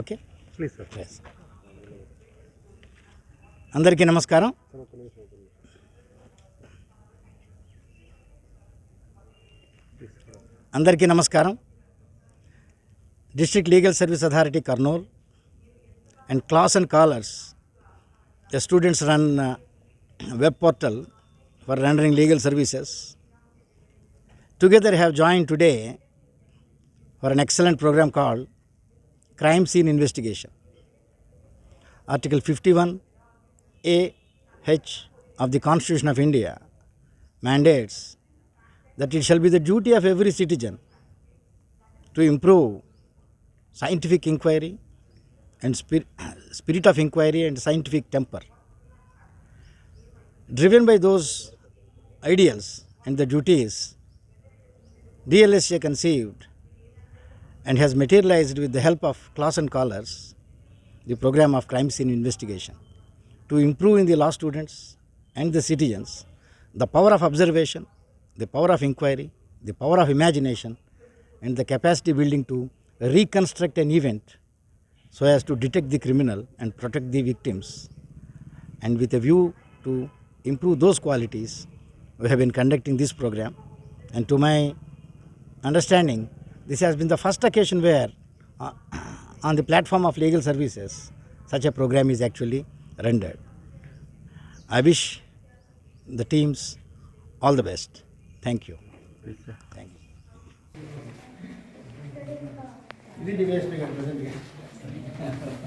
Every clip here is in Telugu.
Okay please sir. Yes. అందరికీ నమస్కారం. అందరికీ నమస్కారం. District legal service authority Kurnool and Class and Callers, the students run web portal for rendering legal services. Together have joined today for an excellent program called Crime Scene Investigation. Article 51A(h) of the Constitution of India mandates that it shall be the duty of every citizen to improve scientific inquiry and spirit of inquiry and scientific temper. Driven by those ideals and the duties, DLSA conceived and has materialized with the help of Class and Callers the program of crime scene investigation to improve in the law students and the citizens the power of observation, the power of inquiry, the power of imagination, and the capacity building to reconstruct an event so as to detect the criminal and protect the victims. And with a view to improve those qualities, we have been conducting this program. And to my understanding, this has been the first occasion where on the platform of legal services, such a program is actually rendered. I wish the teams all the best. Thank you. Thank you.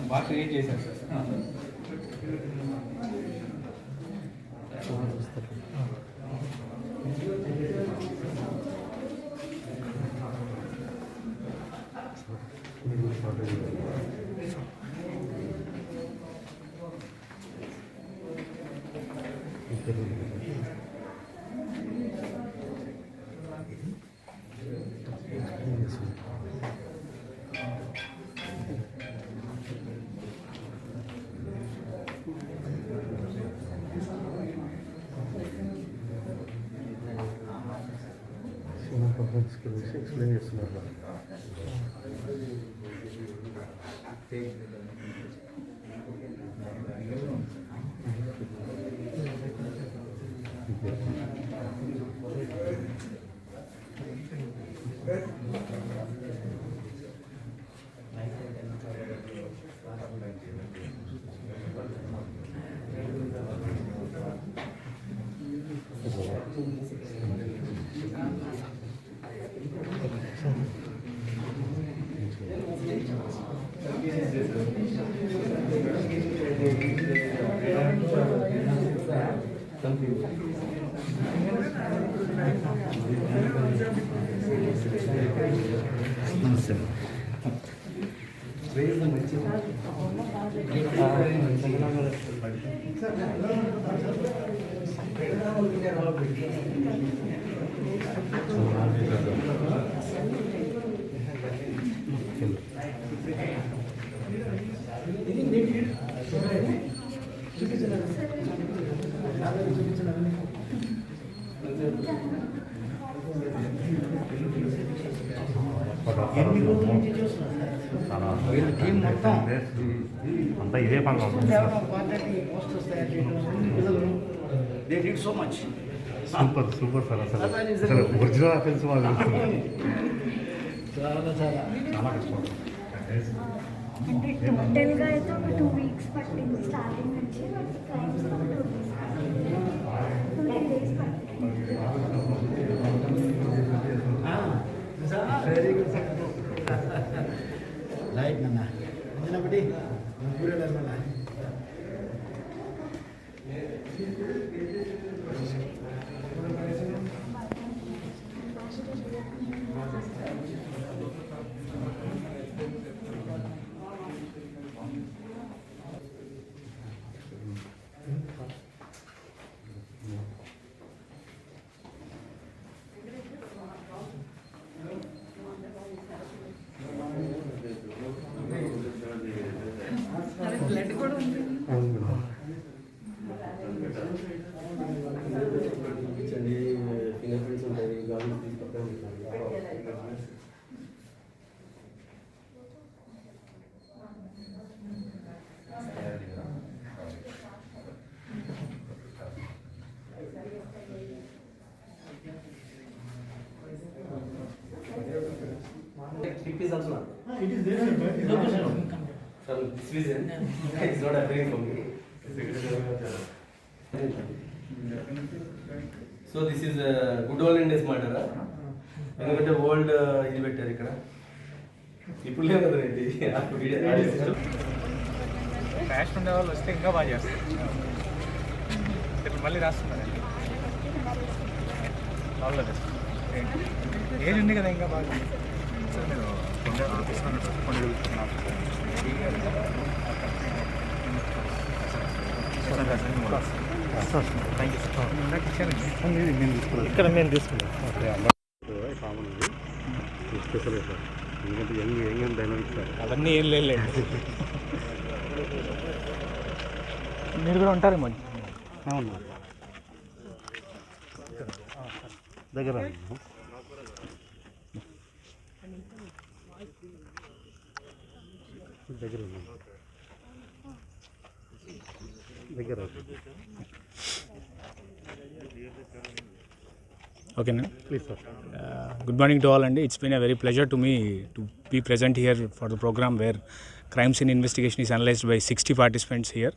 బాగా క్రియేట్ చేశారు సార్. ఎక్స్ప్లెయిన్ చేస్తున్నారు. అంతా ఇదే పని They did so much. Super super sir. అసలు ఒరిజినల్ అఫెన్స్ వాళ్ళు చాలా కష్టం. అంటే టోటల్గా అయితే ఒక 2 weeks పట్టింది స్టార్టింగ్ నుంచి. క్రైమ్స్ 2 days పట్టింది. Very good. Right, Nana. Anjana, Tip is also not. It is there. From this reason, it's not appearing for me. So this is good old Indian matter. ఎందుకంటే ఓల్డ్ ఇది పెట్టారు ఇక్కడ ఇప్పుడు లేదు కదండి ఫ్యాషన్ ఉండే వాళ్ళు వస్తే ఇంకా బాగా చేస్తారు. ఇప్పుడు మళ్ళీ రాస్తున్నారండి వాళ్ళు ఏజ్ ఉంది కదా ఇంకా బాగా మీరు థ్యాంక్ యూ సార్. ఇందాక ఇచ్చానండి ఇక్కడ మేము తీసుకున్నాం. కామన్ అది స్పెషల్ సార్, ఎందుకంటే యంగ్ డైనమిక్స్ సార్. అవన్నీ ఏం లేదులేండి. మీరు కూడా ఉంటారేమో. అవును దగ్గర దగ్గర దగ్గర Okay, no? Please sir. Good morning to all, and it's been a very pleasure to me to be present here for the program where crime scene investigation is analyzed by 60 participants here.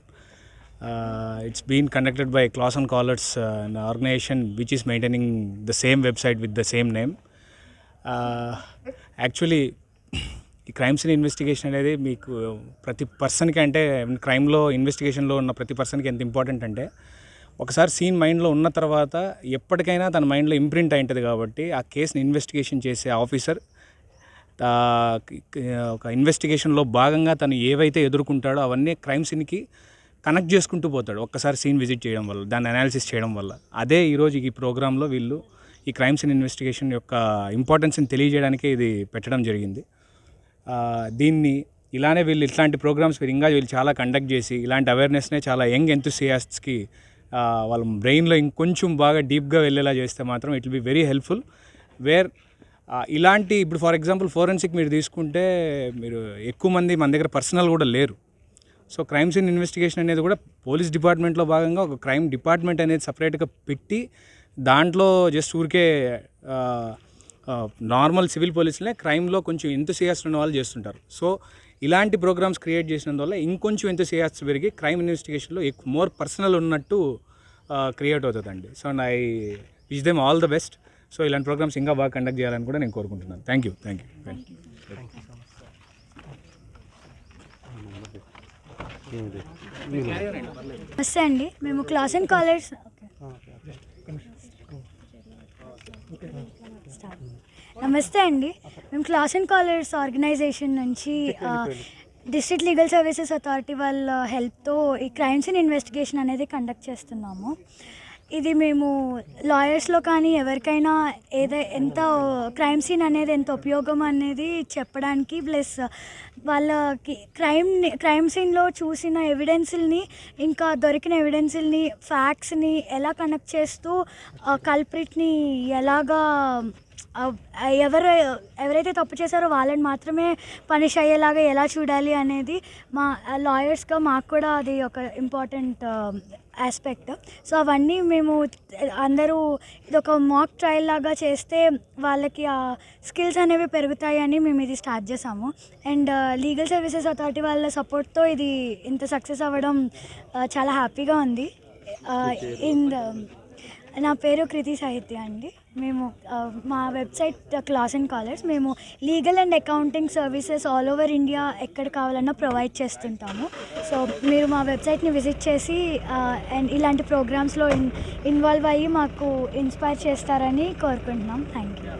It's been conducted by Clausen Collars, an organization which is maintaining the same website with the same name. Actually, ఈ క్రైమ్ సీన్ ఇన్వెస్టిగేషన్ అనేది మీకు ప్రతి పర్సన్కి, అంటే క్రైమ్లో ఇన్వెస్టిగేషన్లో ఉన్న ప్రతి పర్సన్కి ఎంత ఇంపార్టెంట్ అంటే, ఒకసారి సీన్ మైండ్లో ఉన్న తర్వాత ఎప్పటికైనా తన మైండ్లో ఇంప్రింట్ అయి ఉంటుంది. కాబట్టి ఆ కేసుని ఇన్వెస్టిగేషన్ చేసే ఆఫీసర్ ఒక ఇన్వెస్టిగేషన్లో భాగంగా తను ఏవైతే ఎదుర్కొంటాడో అవన్నీ క్రైమ్ సీన్కి కనెక్ట్ చేసుకుంటూ పోతాడు ఒక్కసారి సీన్ విజిట్ చేయడం వల్ల, దాన్ని అనాలిసిస్ చేయడం వల్ల. అదే ఈరోజు ఈ ప్రోగ్రాంలో వీళ్ళు ఈ క్రైమ్ సీన్ ఇన్వెస్టిగేషన్ యొక్క ఇంపార్టెన్స్ని తెలియజేయడానికే ఇది పెట్టడం జరిగింది. దీన్ని ఇలానే వీళ్ళు ఇట్లాంటి ప్రోగ్రామ్స్ వీళ్ళు చాలా కండక్ట్ చేసి ఇలాంటి అవేర్నెస్నే చాలా యంగ్ ఎంతూసియాస్ట్స్కి వాళ్ళ బ్రెయిన్లో ఇంకొంచెం బాగా డీప్గా వెళ్ళేలా చేస్తే మాత్రం it will be very helpful. Where ఇలాంటి ఇప్పుడు ఫర్ ఎగ్జాంపుల్ ఫోరెన్సిక్ మీరు తీసుకుంటే, మీరు ఎక్కువ మంది మన దగ్గర పర్సనల్ కూడా లేరు. సో క్రైమ్ సీన్ ఇన్వెస్టిగేషన్ అనేది కూడా పోలీస్ డిపార్ట్మెంట్లో భాగంగా ఒక క్రైమ్ డిపార్ట్మెంట్ అనేది సపరేట్గా పెట్టి దాంట్లో జస్ట్ ఊరికే నార్మల్ సివిల్ పోలీసులే క్రైమ్లో కొంచెం ఎంతూసియాస్ట్ ఉన్న వాళ్ళు చేస్తుంటారు. సో ఇలాంటి ప్రోగ్రామ్స్ క్రియేట్ చేసినందువల్ల ఇంకొంచెం ఎంతూసియాస్ట్ పెరిగి క్రైమ్ ఇన్వెస్టిగేషన్లో ఎక్కువ మోర్ పర్సనల్ ఉన్నట్టు క్రియేట్ అవుతుందండి. So I wish them all the best. So ఇలాంటి ప్రోగ్రామ్స్ ఇంకా బాగా కండక్ట్ చేయాలని కూడా నేను కోరుకుంటున్నాను. Thank you. నమస్తే అండి, మేము క్లాసెన్ కాలేజ్ నమస్తే అండి మేము క్లాసెన్ కాలేజ్ ఆర్గనైజేషన్ నుంచి డిస్ట్రిక్ట్ లీగల్ సర్వీసెస్ అథారిటీ వాళ్ళ హెల్ప్తో ఈ క్రైమ్ సీన్ ఇన్వెస్టిగేషన్ అనేది కండక్ట్ చేస్తున్నాము. ఇది మేము లాయర్స్లో కానీ ఎవరికైనా ఎంత క్రైమ్ సీన్ అనేది ఎంత ఉపయోగం అనేది చెప్పడానికి, ప్లస్ వాళ్ళకి క్రైమ్ సీన్లో చూసిన ఎవిడెన్స్ని, ఇంకా దొరికిన ఎవిడెన్స్ని, ఫ్యాక్ట్స్ని ఎలా కనెక్ట్ చేస్తూ కల్ప్రిట్ని ఎలాగా ఎవరైతే తప్పు చేశారో వాళ్ళని మాత్రమే పనిష్ అయ్యేలాగా ఎలా చూడాలి అనేది మా లాయర్స్గా మాకు కూడా అది ఒక ఇంపార్టెంట్ ఆస్పెక్ట్. సో అవన్నీ మేము అందరూ ఇది ఒక మాక్ ట్రయల్ లాగా చేస్తే వాళ్ళకి ఆ స్కిల్స్ అనేవి పెరుగుతాయని మేము ఇది స్టార్ట్ చేసాము. అండ్ లీగల్ సర్వీసెస్ అథారిటీ వాళ్ళ సపోర్ట్తో ఇది ఇంత సక్సెస్ అవ్వడం చాలా హ్యాపీగా ఉంది. నా పేరు కృతి సాహిత్య అండి. మేము మా వెబ్సైట్ క్లాసెన్ కాలేజ్, మేము legal and accounting services all over India ఎక్కడ కావాలన్నా ప్రొవైడ్ చేస్తుంటాము. సో మీరు మా వెబ్సైట్ని విజిట్ చేసి అండ్ ఇలాంటి ప్రోగ్రామ్స్లో ఇన్వాల్వ్ అయ్యి మాకు ఇన్స్పైర్ చేస్తారని కోరుకుంటున్నాం. Thank you.